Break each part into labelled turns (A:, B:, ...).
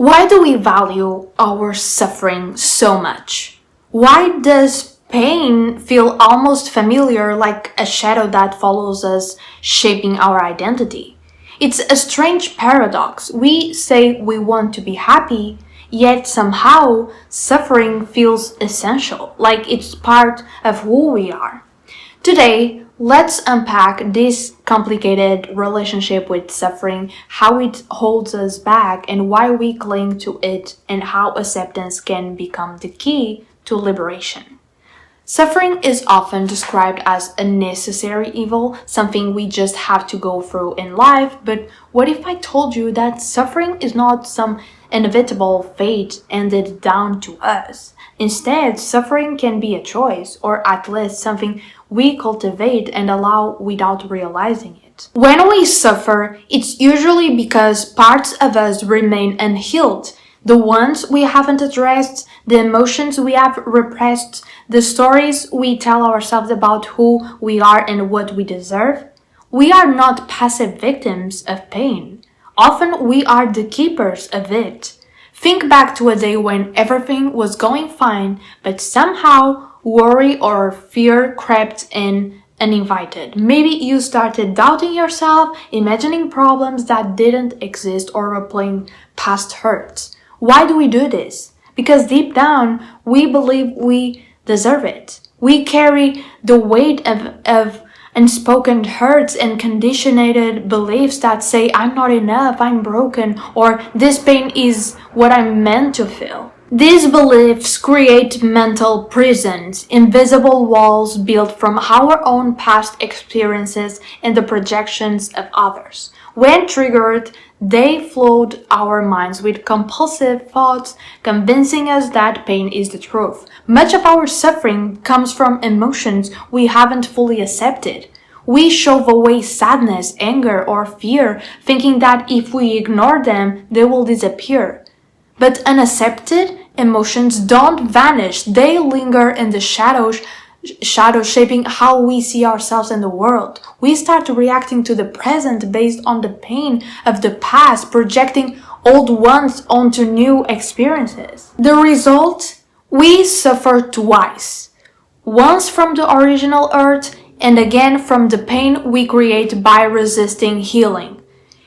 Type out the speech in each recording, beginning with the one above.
A: Why do we value our suffering so much? Why does pain feel almost familiar, like a shadow that follows us, shaping our identity? It's a strange paradox. We say we want to be happy, yet somehow suffering feels essential, like it's part of who we are. Today, let's unpack this complicated relationship with suffering, how it holds us back and why we cling to it, and how acceptance can become the key to liberation. Suffering is often described as a necessary evil, something we just have to go through in life, but what if I told you that suffering is not some inevitable fate handed down to us? Instead, suffering can be a choice, or at least something we cultivate and allow without realizing it. When we suffer, it's usually because parts of us remain unhealed. The ones we haven't addressed, the emotions we have repressed, the stories we tell ourselves about who we are and what we deserve. We are not passive victims of pain. Often we are the keepers of it. Think back to a day when everything was going fine, but somehow worry or fear crept in uninvited. Maybe you started doubting yourself, imagining problems that didn't exist, or replaying past hurts. Why do we do this? Because deep down, we believe we deserve it. We carry the weight of unspoken hurts and conditioned beliefs that say, I'm not enough, I'm broken, or this pain is what I'm meant to feel. These beliefs create mental prisons, invisible walls built from our own past experiences and the projections of others. When triggered, they flood our minds with compulsive thoughts, convincing us that pain is the truth. Much of our suffering comes from emotions we haven't fully accepted. We shove away sadness, anger, or fear, thinking that if we ignore them, they will disappear. But unaccepted emotions don't vanish. They linger in the shadows shaping how we see ourselves in the world. We start reacting to the present based on the pain of the past, projecting old ones onto new experiences. The result? We suffer twice. Once from the original hurt, and again from the pain we create by resisting healing.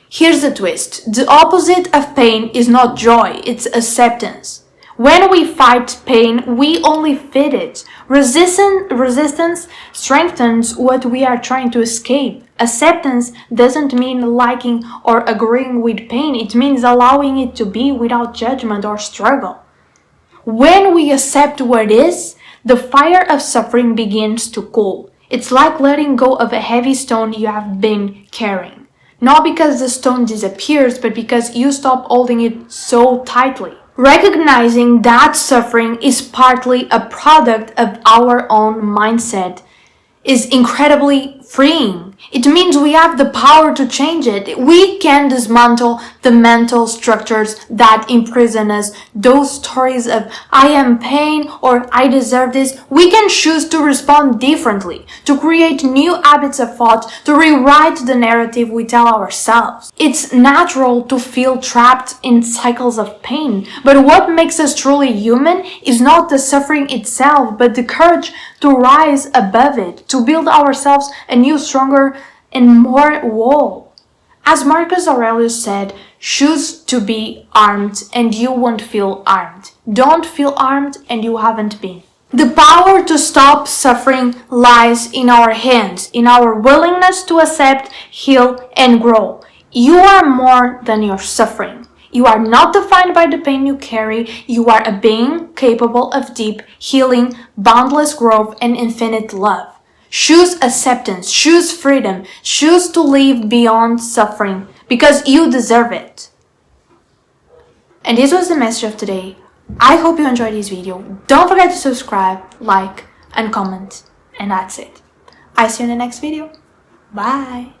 A: Here's the twist. The opposite of pain is not joy, it's acceptance. When we fight pain, we only feed it. Resistance strengthens what we are trying to escape. Acceptance doesn't mean liking or agreeing with pain. It means allowing it to be without judgment or struggle. When we accept what is, the fire of suffering begins to cool. It's like letting go of a heavy stone you have been carrying. Not because the stone disappears, but because you stop holding it so tightly. Recognizing that suffering is partly a product of our own mindset is incredibly freeing. It means we have the power to change it. We can dismantle the mental structures that imprison us. Those stories of I am pain or I deserve this. We can choose to respond differently, to create new habits of thought, to rewrite the narrative we tell ourselves. It's natural to feel trapped in cycles of pain, but what makes us truly human is not the suffering itself, but the courage to rise above it, to build ourselves a new, stronger, and more whole. As Marcus Aurelius said, choose to be armed and you won't feel armed. Don't feel armed and you haven't been. The power to stop suffering lies in our hands, in our willingness to accept, heal, and grow. You are more than your suffering. You are not defined by the pain you carry. You are a being capable of deep healing, boundless growth, and infinite love. Choose acceptance, choose freedom, choose to live beyond suffering because you deserve it. And this was the message of today. I hope you enjoyed this video. Don't forget to subscribe, like, and comment. And that's it. I see you in the next video. Bye.